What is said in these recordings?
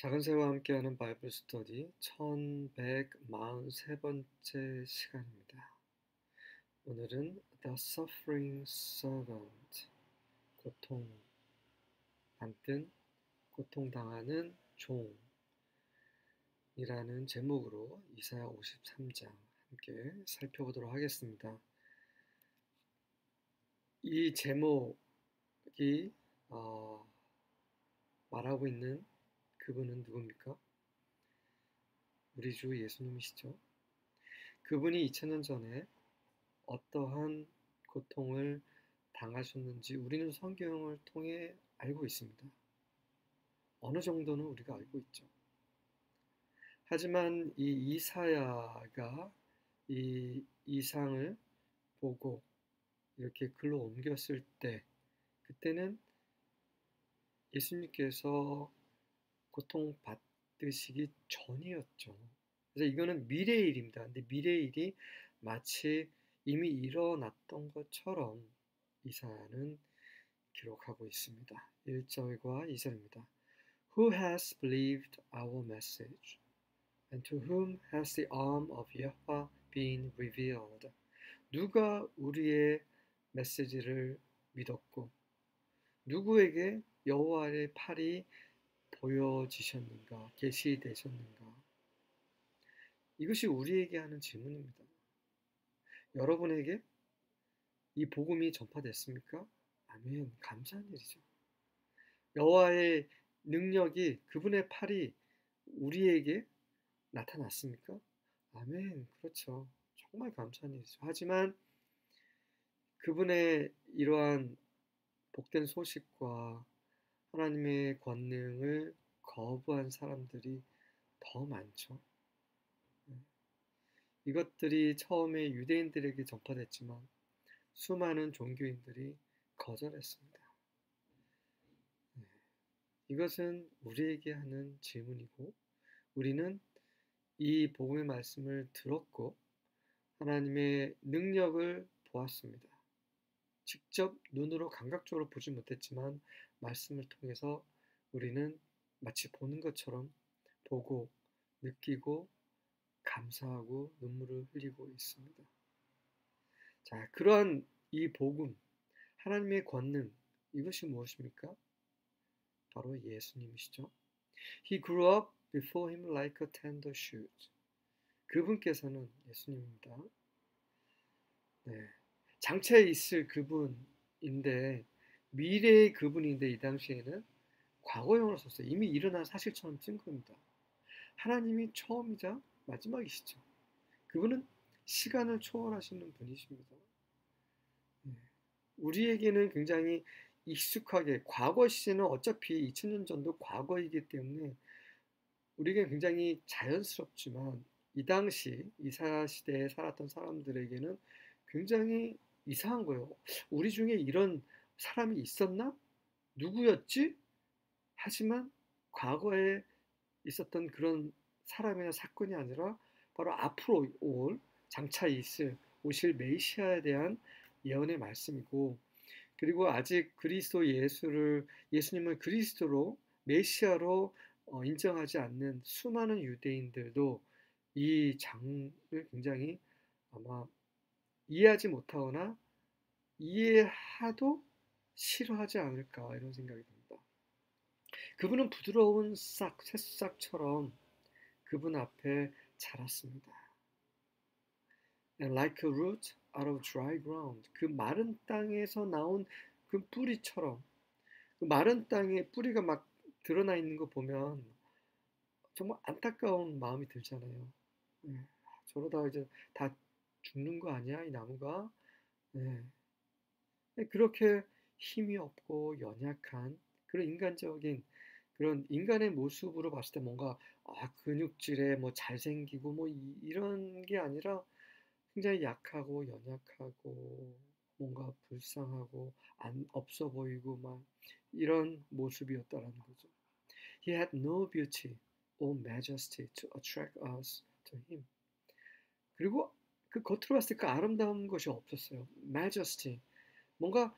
작은 새와 함께하는 바이블 스터디 1143번째 시간입니다. 오늘은 The Suffering Servant, 고통당하는 종이라는 제목으로 이사야 53장 함께 살펴보도록 하겠습니다. 이 제목이 말하고 있는 그분은 누굽니까? 우리 주 예수님이시죠. 그분이 2000년 전에 어떠한 고통을 당하셨는지 우리는 성경을 통해 알고 있습니다. 어느 정도는 우리가 알고 있죠. 하지만 이 이사야가 이 이상을 보고 이렇게 글로 옮겼을 때, 그때는 예수님께서 고통받으시기 전이었죠. 그래서 이거는 미래의 일입니다. 근데 미래의 일이 마치 이미 일어났던 것처럼 이사야는 기록하고 있습니다. 1절과 2절입니다. Who has believed our message? And to whom has the arm of Yahweh been revealed? 누가 우리의 메시지를 믿었고 누구에게 여호와의 팔이 보여지셨는가, 계시되셨는가? 이것이 우리에게 하는 질문입니다. 여러분에게 이 복음이 전파됐습니까? 아멘. 감사한 일이죠. 여호와의 능력이, 그분의 팔이 우리에게 나타났습니까? 아멘. 그렇죠. 정말 감사한 일이죠. 하지만 그분의 이러한 복된 소식과 하나님의 권능을 거부한 사람들이 더 많죠. 이것들이 처음에 유대인들에게 전파됐지만 수많은 종교인들이 거절했습니다. 이것은 우리에게 하는 질문이고, 우리는 이 복음의 말씀을 들었고 하나님의 능력을 보았습니다. 직접 눈으로 감각적으로 보지 못했지만 말씀을 통해서 우리는 마치 보는 것처럼 보고 느끼고 감사하고 눈물을 흘리고 있습니다. 자, 그러한 이 복음, 하나님의 권능, 이것이 무엇입니까? 바로 예수님이시죠. He grew up before him like a tender shoot. 그분께서는 예수님입니다. 네, 장차에 있을 그분인데, 미래의 그분인데 이 당시에는 과거형으로 썼어요. 이미 일어난 사실처럼 쓴 겁니다. 하나님이 처음이자 마지막이시죠. 그분은 시간을 초월하시는 분이십니다. 우리에게는 굉장히 익숙하게, 과거 시제는 어차피 2000년 전도 과거이기 때문에 우리에게 굉장히 자연스럽지만 이 당시 이사야 시대에 살았던 사람들에게는 굉장히 이상한 거예요. 우리 중에 이런 사람이 있었나? 누구였지? 하지만 과거에 있었던 그런 사람이나 사건이 아니라 바로 앞으로 장차 오실 메시아에 대한 예언의 말씀이고, 그리고 아직 예수님을 그리스도로 메시아로 인정하지 않는 수많은 유대인들도 이 장을 굉장히 아마 이해하지 못하거나 이해하도 싫어하지 않을까, 이런 생각이 듭니다. 그분은 부드러운 새싹처럼 그분 앞에 자랐습니다. And like a root out of dry ground, 그 마른 땅에서 나온 그 뿌리처럼, 그 마른 땅에 뿌리가 막 드러나 있는 거 보면 정말 안타까운 마음이 들잖아요. 네, 저러다 이제 다 죽는 거 아니야, 이 나무가? 네. 그렇게 힘이 없고 연약한 그런 그런 인간의 모습으로 봤을 때 뭔가 근육질에 뭐 잘생기고 뭐 이런 게 아니라 굉장히 약하고 연약하고 뭔가 불쌍하고 없어 보이고 막 이런 모습이었다라는 거죠. He had no beauty or majesty to attract us to him. 그리고 그 겉으로 봤을 때 그 아름다운 것이 없었어요. majesty, 뭔가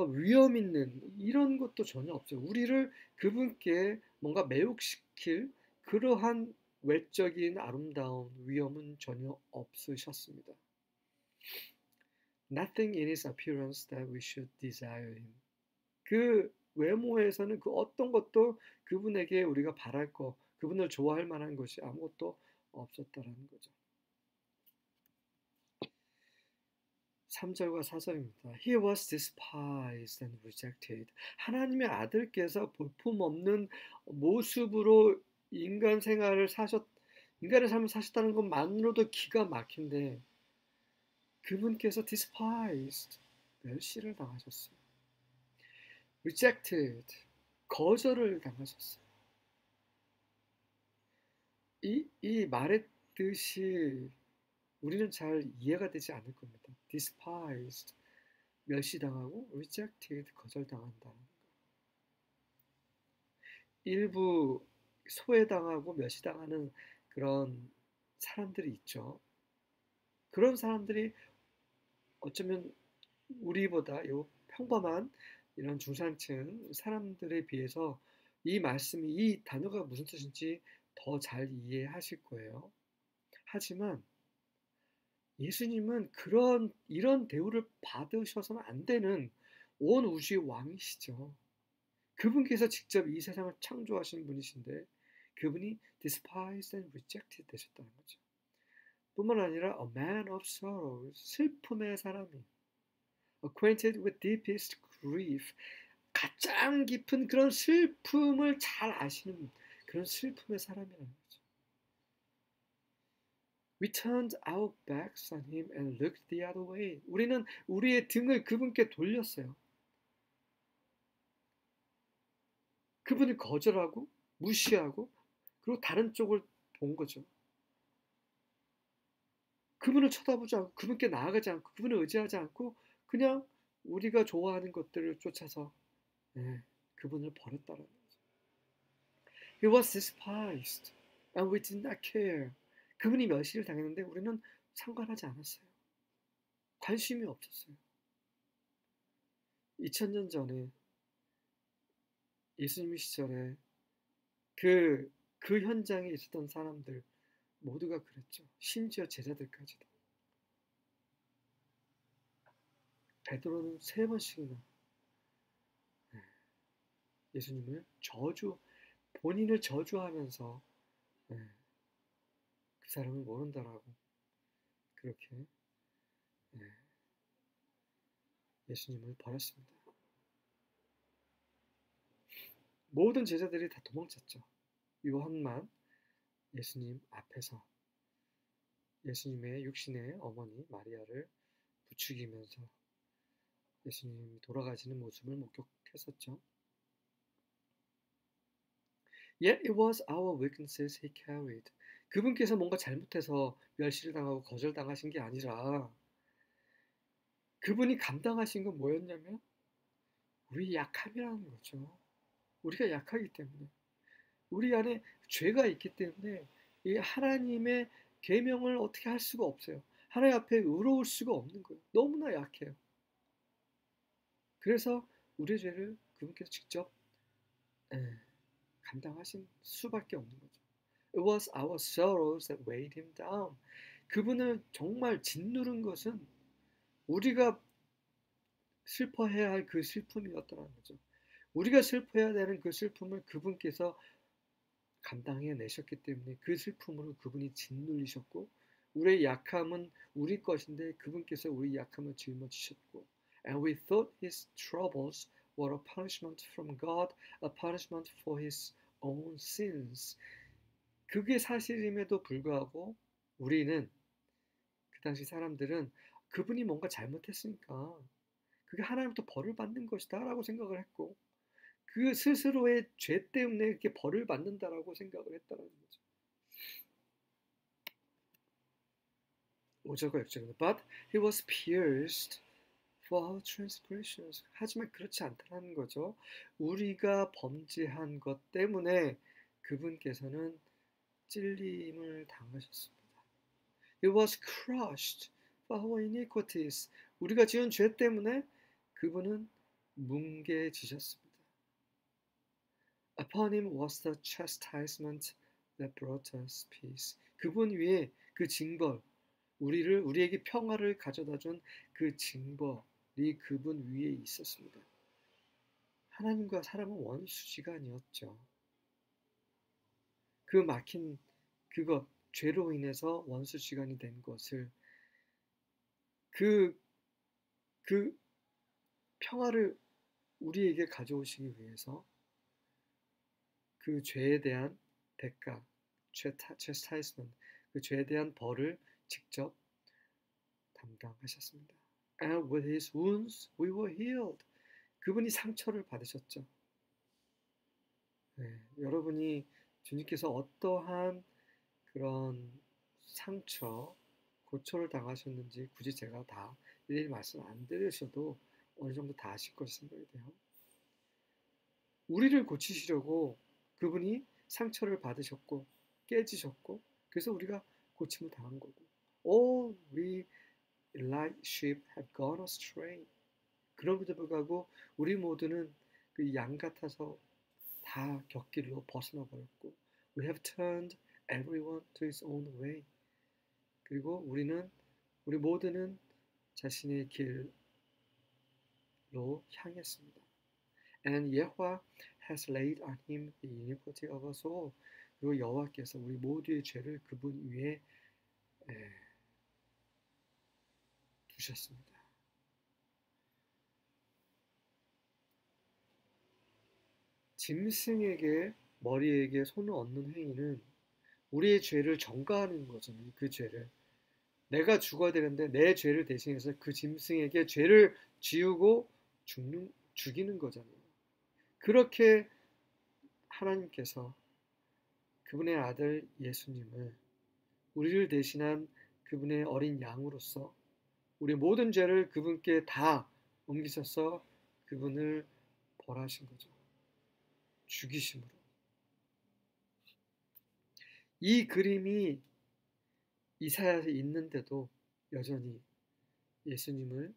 위험 있는 이런 것도 전혀 없어요. 우리를 그분께 뭔가 그러한 외적인 아름다움, 위엄은 전혀 없으셨습니다. Nothing in his appearance that we should desire him. 그 외모에서는 그 어떤 것도 그분에게 우리가 바랄 거, 그분을 좋아할 만한 것이 아무것도 없었다라는 거죠. 3절과 4절입니다. He was despised and rejected. 하나님의 아들께서 볼품없는 모습으로 인간의 삶을 사셨다는 것만으로도 기가 막힌데 그분께서 despised, 멸시를 당하셨어요. rejected, 거절을 당하셨어요. 이 말의 뜻이 우리는 잘 이해가 되지 않을 겁니다. despised, 멸시당하고 rejected, 거절당한다는 거. 일부 소외당하고 멸시당하는 그런 사람들이 있죠. 그런 사람들이 어쩌면 우리보다 요 평범한 이런 중산층 사람들에 비해서 이 말씀이, 이 단어가 무슨 뜻인지 더 잘 이해하실 거예요. 하지만 예수님은 이런 대우를 받으셔서는 안 되는 온 우주의 왕이시죠. 그분께서 직접 이 세상을 창조하신 분이신데 그분이 despised and rejected 되셨다는 거죠. 뿐만 아니라 a man of sorrows, 슬픔의 사람이, acquainted with deepest grief, 가장 깊은 그런 슬픔을 잘 아시는 그런 슬픔의 사람이라는 거죠. We turned our backs on him and looked the other way. 우리는 우리의 등을 그분께 돌렸어요. 그분을 거절하고 무시하고 그리고 다른 쪽을 본 거죠. 그분을 쳐다보지 않고 그분께 나아가지 않고 그분을 의지하지 않고 그냥 우리가 좋아하는 것들을 쫓아서 그분을 버렸다는 거죠. He was despised and we did not care. 그분이 멸시를 당했는데 우리는 상관하지 않았어요. 관심이 없었어요. 2000년 전에 예수님 시절에 그 현장에 있었던 사람들 모두가 그랬죠. 심지어 제자들까지도. 베드로는 3번씩이나 예수님을 본인을 저주하면서 그 사람을 모른다라고 그렇게 예수님을 버렸습니다. 모든 제자들이 다 도망쳤죠. 요한만 예수님 앞에서 예수님의 육신의 어머니 마리아를 부추기면서 예수님이 돌아가시는 모습을 목격했었죠. Yet it was our weaknesses he carried. 그분께서 뭔가 잘못해서 멸시를 당하고 거절당하신 게 아니라 그분이 감당하신 건 뭐였냐면 우리 약함이라는 거죠. 우리가 약하기 때문에 우리 안에 죄가 있기 때문에 이 하나님의 계명을 어떻게 할 수가 없어요. 하나님 앞에 의로울 수가 없는 거예요. 너무나 약해요. 그래서 우리의 죄를 그분께서 직접 감당하신 수밖에 없는 거죠. It was our sorrows that weighed him down. 그분을 정말 짓누른 것은 우리가 슬퍼해야 할 그 슬픔이었다는 거죠. 우리가 슬퍼해야 되는 그 슬픔을 그분께서 감당해내셨기 때문에 그 슬픔으로 그분이 짓눌리셨고 우리의 약함은 우리 것인데 그분께서 우리 약함을 짊어지셨고 And we thought his troubles were a punishment from God, a punishment for his own sins. 그게 사실임에도 불구하고 우리는 그 당시 사람들은 그분이 뭔가 잘못했으니까 그게 하나님부터 벌을 받는 것이다 라고 생각을 했고 그 스스로의 죄 때문에 이렇게 벌을 받는다라고 생각을 했다는 거죠. 5절과 6절입니다. But he was pierced for our transgressions. 하지만 그렇지 않다는 거죠. 우리가 범죄한 것 때문에 그분께서는 찔림을 당하셨습니다. He was crushed for our iniquities. 우리가 지은 죄 때문에 그분은 뭉개지셨습니다. Upon him was the chastisement that brought us peace. 그분 위에 그 징벌, 우리에게 평화를 가져다 준 그 징벌이 그분 위에 있었습니다. 하나님과 사람은 원수지가 아니었죠. 그 막힌 그것, 죄로 인해서 원수지간이 된 것을 그 평화를 우리에게 가져오시기 위해서 그 죄에 대한 대가, chastisement, 그 죄에 대한 벌을 직접 담당하셨습니다. And with his wounds we were healed. 그분이 상처를 받으셨죠. 네, 여러분이 주님께서 어떠한 그런 상처, 고초를 당하셨는지 굳이 제가 다 일일이 말씀 안 드리셔도 어느 정도 다 아실 것이 생각이 돼요. 우리를 고치시려고 그분이 상처를 받으셨고 깨지셨고 그래서 우리가 고침을 당한 거고 All we like sheep have gone astray. 그럼에도 불구하고 우리 모두는 그 양 같아서 다 곁길로 벗어나 버렸고 We have turned everyone to his own way. 그리고 우리 모두는 자신의 길로 향했습니다. And Yahweh has laid on him the iniquity of us all. 그리고 여호와께서 우리 모두의 죄를 그분 위에 두셨습니다. 짐승에게 머리에게 손을 얹는 행위는 우리의 죄를 전가하는 거잖아요. 그 죄를 내가 죽어야 되는데 내 죄를 대신해서 그 짐승에게 죄를 지우고 죽이는 거잖아요. 그렇게 하나님께서 그분의 아들 예수님을 우리를 대신한 그분의 어린 양으로서 우리 모든 죄를 그분께 다 옮기셔서 그분을 벌하신 거죠. 죽이심으로. 이 그림이 이사야에 있는데도 여전히 예수님을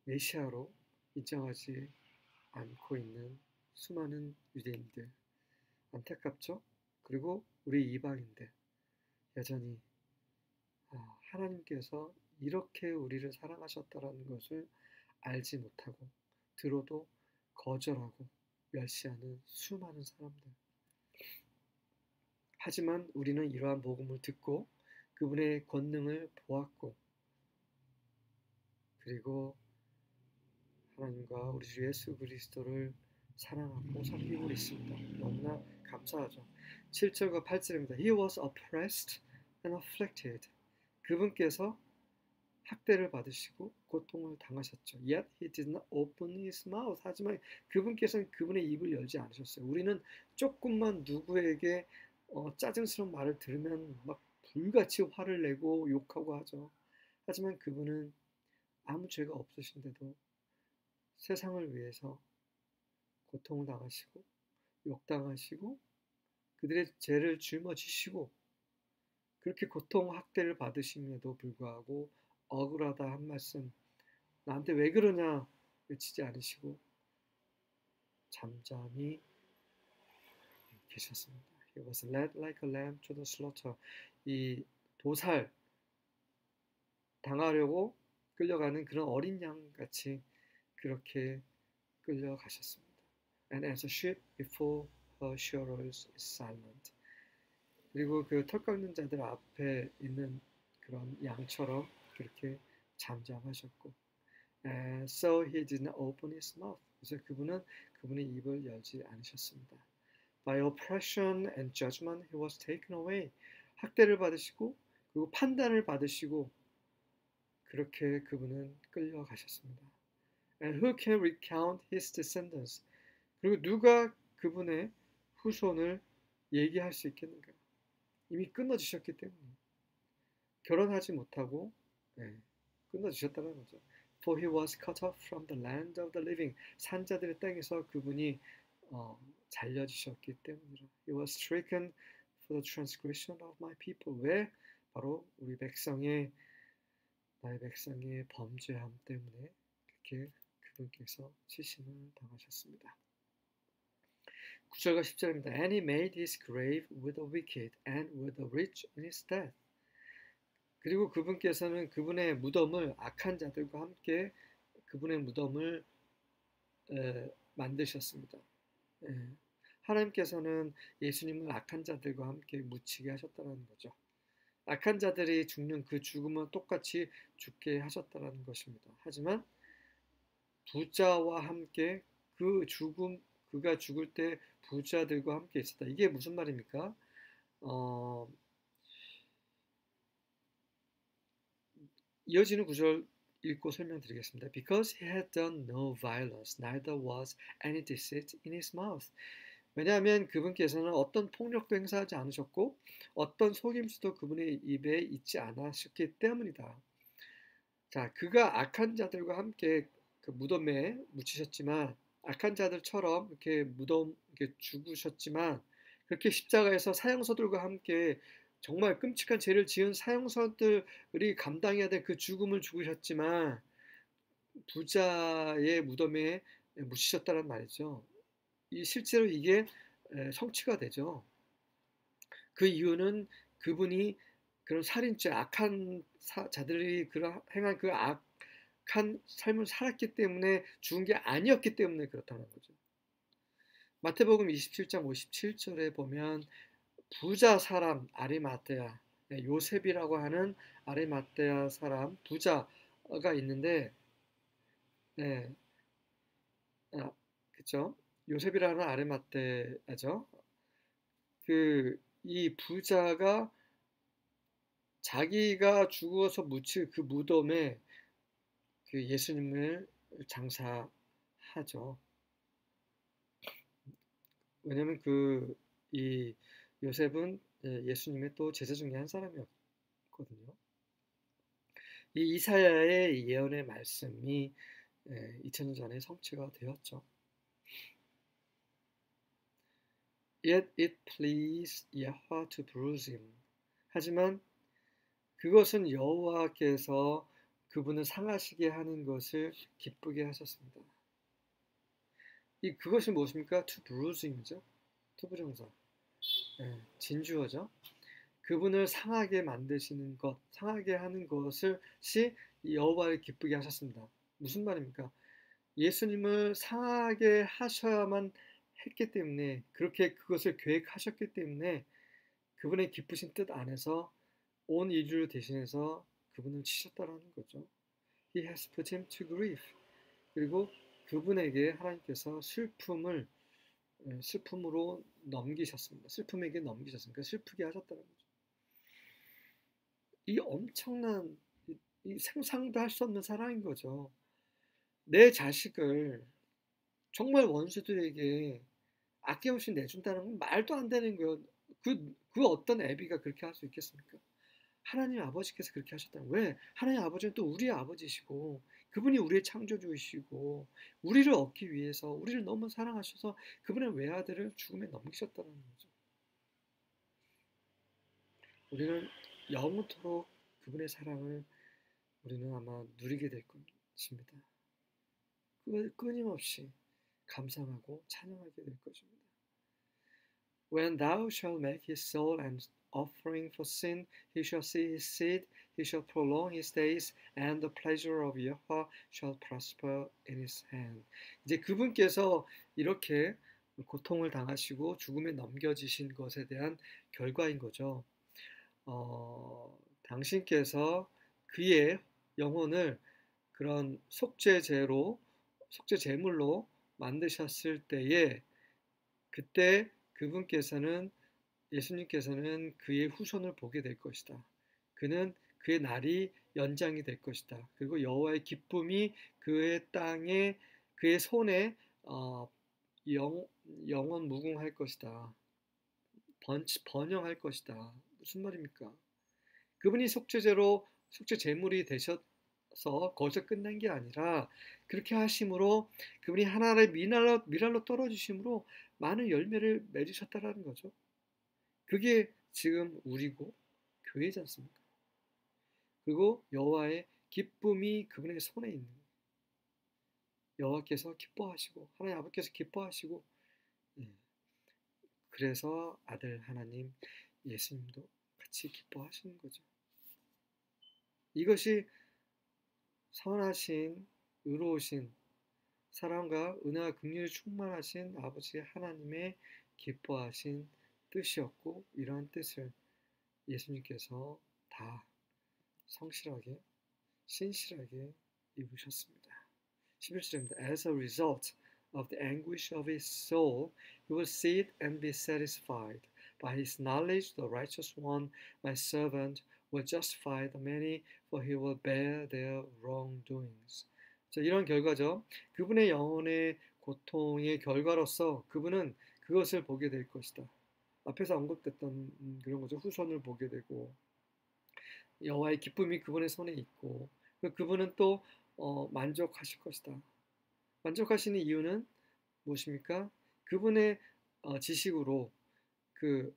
메시아로 인정하지 않고 있는 수많은 유대인들 안타깝죠? 그리고 우리 이방인들 여전히 하나님께서 이렇게 우리를 사랑하셨다라는 것을 알지 못하고 들어도 거절하고 멸시하는 수많은 사람들. 하지만 우리는 이러한 복음을 듣고 그분의 권능을 보았고 그리고 하나님과 우리 주 예수 그리스도를 사랑하고 섬기고 있습니다. 너무나 감사하죠. 7절과 8절입니다. He was oppressed and afflicted. 그분께서 학대를 받으시고 고통을 당하셨죠. Yet he did not open his mouth. 하지만 그분께서는 그분의 입을 열지 않으셨어요. 우리는 조금만 누구에게 짜증스러운 말을 들으면 막 불같이 화를 내고 욕하고 하죠. 하지만 그분은 아무 죄가 없으신데도 세상을 위해서 고통을 당하시고 욕당하시고 그들의 죄를 짊어지시고 그렇게 고통 학대를 받으심에도 불구하고 억울하다 한 말씀 나한테 왜 그러냐 외치지 않으시고 잠잠히 계셨습니다. He was led like a lamb to the slaughter. 이 도살 당하려고 끌려가는 그런 어린 양 같이 그렇게 끌려가셨습니다. And as a sheep before her shearers is silent. 그리고 그 털 깎는 자들 앞에 있는 그런 양처럼 그렇게 잠잠하셨고 And so he did not open his mouth. 그래서 그분은 그분의 입을 열지 않으셨습니다. By oppression and judgment he was taken away. 학대를 받으시고 그리고 판단을 받으시고 그렇게 그분은 끌려가셨습니다. And who can recount his descendants? 그리고 누가 그분의 후손을 얘기할 수 있겠는가? 이미 끊어지셨기 때문에 결혼하지 못하고 끊어지셨다는 거죠. For he was cut off from the land of the living. 산자들의 땅에서 그분이 잘려지셨기 때문이라. He was stricken for the transgression of my people. 왜? 바로 우리 나의 백성의 범죄함 때문에 그렇게 그분께서 치심을 당하셨습니다. 9절과 10절입니다. And he made his grave with the wicked and with the rich in his death. 그리고 그분께서는 그분의 무덤을 악한 자들과 함께 그분의 무덤을 만드셨습니다. 하나님께서는 예수님을 악한 자들과 함께 묻히게 하셨다는 거죠. 악한 자들이 죽는 그 죽음은 똑같이 죽게 하셨다는 것입니다. 하지만 부자와 함께 그 죽음, 그가 죽을 때 부자들과 함께 있었다. 이게 무슨 말입니까? 이어지는 구절 읽고 설명드리겠습니다. Because he had done no violence, neither was any deceit in his mouth. 왜냐하면 그분께서는 어떤 폭력도 행사하지 않으셨고 어떤 속임수도 그분의 입에 있지 않으셨기 때문이다. 자, 그가 악한 자들과 함께 그 무덤에 묻히셨지만 악한 자들처럼 이렇게 무덤 이렇게 죽으셨지만 그렇게 십자가에서 사형서들과 함께 정말 끔찍한 죄를 지은 사형서들이 감당해야 될 그 죽음을 죽으셨지만 부자의 무덤에 묻히셨다는 말이죠. 실제로 이게 성취가 되죠. 그 이유는 그분이 그런 살인죄, 악한 자들이 행한 그 악한 삶을 살았기 때문에 죽은 게 아니었기 때문에 그렇다는 거죠. 마태복음 27장 57절에 보면 부자 사람 아리마테아, 요셉이라고 하는 아리마테아 사람 부자가 있는데, 네, 그렇죠? 요셉이라는 아리마테아죠. 이 부자가 자기가 죽어서 묻힐 그 무덤에 그 예수님을 장사하죠. 왜냐면 이 요셉은 예수님의 또 제자 중에 한 사람이었거든요. 이 이사야의 예언의 말씀이 2000년 전에 성취가 되었죠. Yet it pleased Yahweh to bruise him. 하지만 그것은 여호와께서 그분을 상하시게 하는 것을 기쁘게 하셨습니다. 그것이 무엇입니까? To bruise him이죠. 투부정사. 진주어죠. 그분을 상하게 만드시는 것, 상하게 하는 것을 여호와를 기쁘게 하셨습니다. 무슨 말입니까? 예수님을 상하게 하셔야만 했기 때문에 그렇게 그것을 계획하셨기 때문에 그분의 기쁘신 뜻 안에서 온 인류를 대신해서 그분을 치셨다라는 거죠. He has put him to grief. 그리고 그분에게 하나님께서 슬픔으로 넘기셨습니다. 슬픔에게 넘기셨습니다. 슬프게 하셨다는 거죠. 이 엄청난 이 상상도 할 수 없는 사랑인 거죠. 내 자식을 정말 원수들에게 아낌없이 내준다는 건 말도 안 되는 거예요. 그 어떤 애비가 그렇게 할 수 있겠습니까? 하나님 아버지께서 그렇게 하셨다는 거예요. 왜? 하나님 아버지는 또 우리의 아버지시고 그분이 우리의 창조주이시고 우리를 얻기 위해서 우리를 너무 사랑하셔서 그분의 외아들을 죽음에 넘기셨다는 거죠. 우리는 영원토록 그분의 사랑을 우리는 아마 누리게 될 것입니다. 끊임없이 감상하고 찬양하게 될 것입니다. When thou shalt make his soul an offering for sin, he shall see his seed, he shall prolong his days, and the pleasure of Yahweh shall prosper in his hand. 이제 그분께서 이렇게 고통을 당하시고 죽음에 넘겨지신 것에 대한 결과인 거죠. 당신께서 그의 영혼을 그런 속죄 제물로 만드셨을 때에 그때 예수님께서는 그의 후손을 보게 될 것이다. 그는 그의 날이 연장이 될 것이다. 그리고 여호와의 기쁨이 그의 땅에 그의 손에 영원 무궁할 것이다. 번영할 것이다. 무슨 말입니까? 그분이 속죄 제물이 되셔서 거기서 끝난 게 아니라 그렇게 하심으로 그분이 하나님의 미랄로 떨어지심으로 많은 열매를 맺으셨다라는 거죠. 그게 지금 우리고 교회지 않습니까? 그리고 여호와의 기쁨이 그분의 손에 있는 거예요. 여호와께서 기뻐하시고 하나님 아버지께서 기뻐하시고 그래서 아들 하나님 예수님도 같이 기뻐하시는 거죠. 이것이 선하신 의로우신 사랑과 은혜와 긍휼이 충만하신 아버지 하나님의 기뻐하신 뜻이었고 이러한 뜻을 예수님께서 다 성실하게 신실하게 입으셨습니다. 11절입니다. As a result of the anguish of his soul, he will see it and be satisfied. By his knowledge, the righteous one, my servant, will justify the many, for he will bear their wrongdoings. 자, 이런 결과죠. 그분의 영혼의 고통의 결과로서 그분은 그것을 보게 될 것이다. 앞에서 언급됐던 그런 거죠. 후손을 보게 되고 여호와의 기쁨이 그분의 손에 있고 그분은 또 만족하실 것이다. 만족하시는 이유는 무엇입니까? 그분의 지식으로 그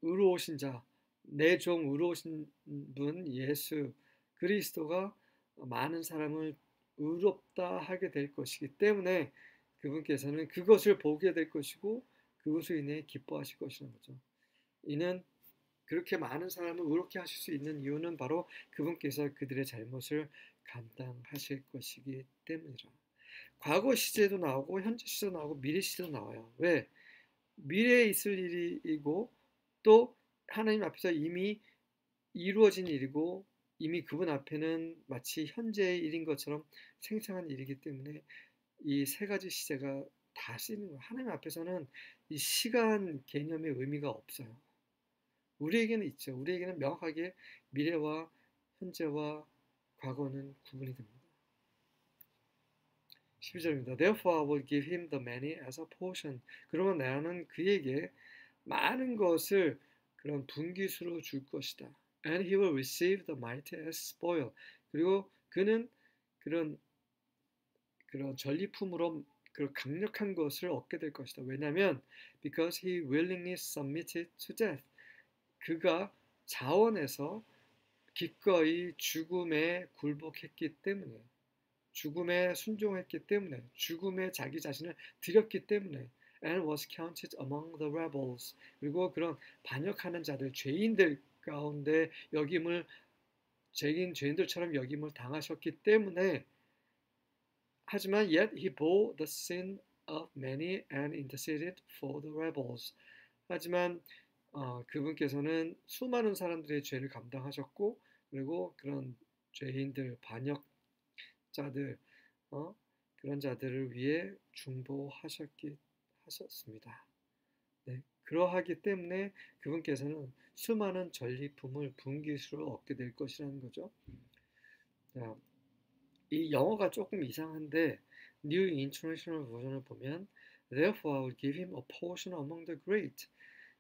의로우신 자, 내 종 의로우신 분 예수 그리스도가 많은 사람을 의롭다 하게 될 것이기 때문에 그분께서는 그것을 보게 될 것이고 그것으로 인해 기뻐하실 것이라는 거죠. 이는 그렇게 많은 사람을 의롭게 하실 수 있는 이유는 바로 그분께서 그들의 잘못을 감당하실 것이기 때문이라. 과거 시제도 나오고 현재 시제도 나오고 미래 시제도 나와요. 왜? 미래에 있을 일이고 또 하나님 앞에서 이미 이루어진 일이고 이미 그분 앞에는 마치 현재의 일인 것처럼 생생한 일이기 때문에 이 세 가지 시제가 다 쓰이는 거예요. 하나님 앞에서는 이 시간 개념의 의미가 없어요. 우리에게는 있죠. 우리에게는 명확하게 미래와 현재와 과거는 구분이 됩니다. 12절입니다. Therefore I will give him the many as a portion. 그러면 나는 그에게 많은 것을 그런 분깃으로 줄 것이다. And he will receive the mighty as spoil. 그리고 그는 그런 전리품으로 그 강력한 것을 얻게 될 것이다. 왜냐하면 because he willingly submitted to death. 그가 자원해서 기꺼이 죽음에 굴복했기 때문에 죽음에 순종했기 때문에 죽음에 자기 자신을 드렸기 때문에 and was counted among the rebels 그리고 그런 반역하는 자들 죄인들 가운데 여김을 죄인들처럼 여김을 당하셨기 때문에 하지만 yet he bore the sin of many and interceded for the rebels 하지만 그분께서는 수많은 사람들의 죄를 감당하셨고 그리고 그런 죄인들 반역자들 그런 자들을 위해 하셨습니다. 네, 그러하기 때문에 그분께서는 수많은 전리품을 분깃으로 얻게 될 것이라는 거죠. 자, 이 영어가 조금 이상한데 New International Version을 보면 Therefore I will give him a portion among the great.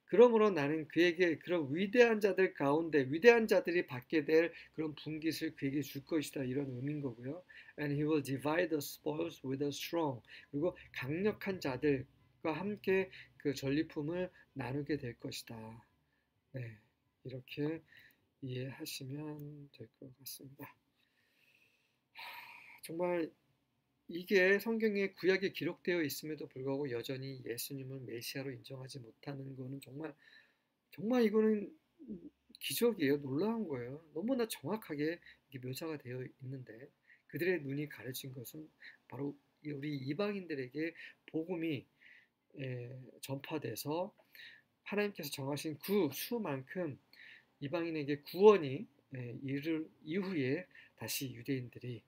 그러므로 나는 그에게 그런 위대한 자들 가운데 위대한 자들이 받게 될 그런 분깃을 그에게 줄 것이다 이런 의미인 거고요. And he will divide the spoils with the strong. 그리고 강력한 자들과 함께 그 전리품을 나누게 될 것이다. 네, 이렇게 이해하시면 될 것 같습니다. 정말 이게 성경에 구약에 기록되어 있음에도 불구하고 여전히 예수님을 메시아로 인정하지 못하는 거는 정말 이거는 기적이에요. 놀라운 거예요. 너무나 정확하게 묘사가 되어 있는데 그들의 눈이 가려진 것은 바로 우리 이방인들에게 복음이 전파돼서 하나님께서 정하신 그 수만큼 이방인에게 구원이 이를 이후에 다시 유대인들이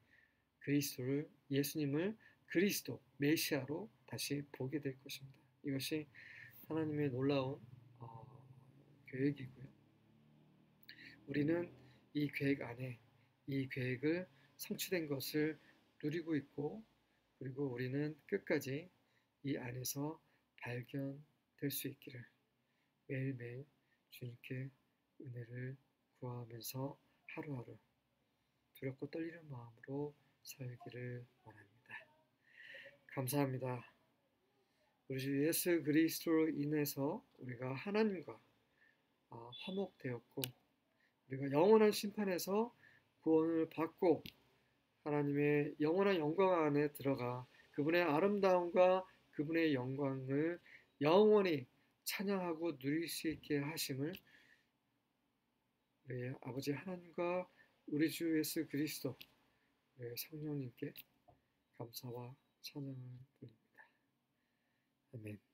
예수님을 그리스도 메시아로 다시 보게 될 것입니다. 이것이 하나님의 놀라운 계획이고요. 우리는 이 계획 안에 이 계획을 성취된 것을 누리고 있고 그리고 우리는 끝까지 이 안에서 발견될 수 있기를 매일매일 주님께 은혜를 구하면서 하루하루 두렵고 떨리는 마음으로 살기를 원합니다. 감사합니다. 우리 주 예수 그리스도로 인해서 우리가 하나님과 화목되었고 우리가 영원한 심판에서 구원을 받고 하나님의 영원한 영광 안에 들어가 그분의 아름다움과 그분의 영광을 영원히 찬양하고 누릴 수 있게 하심을 우리 아버지 하나님과 우리 주 예수 그리스도 우리 성령님께 감사와 찬양을 드립니다. 아멘.